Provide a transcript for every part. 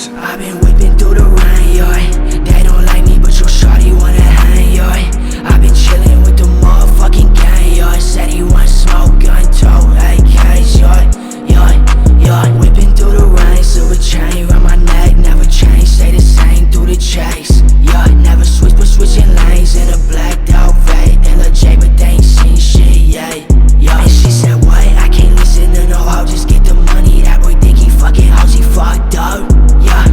LucidBeatz. I've been whipping through the rain, yo. They don't like me, but your shawty wanna hang, yo. I've been chillin' with the motherfucking gang, yo. Said he want smoke, gun toe, AKs, yo. Whipping through the rain, silver chain round my neck, never change, stay the same through the chase, yeah. Never switch, but switching lanes in a blacked out Vape. They look J, but they ain't seen shit, yeah. And she said, what? I can't listen to no hoe, just get the money. That boy think he fucking hoes, he fucked up, yeah.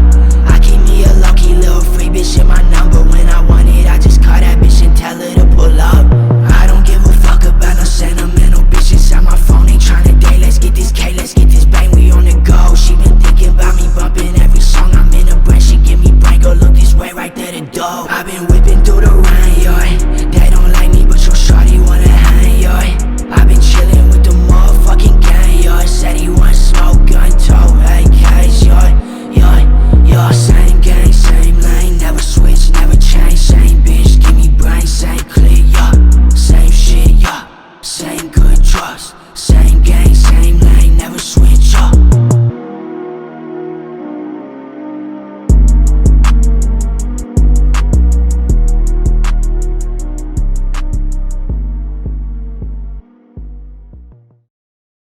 I keep me a low-key little free bitch in my number. When I want it, I just call that bitch and tell her to pull up. I don't give a fuck about no sentimental bitches on my phone. Ain't tryna date, let's get this K, let's get this bang, we on the go. She been thinking about me bumping every song. I'm in a brand, she give me brain, go look this way, right there the door. I've been whipping through the rain, yo.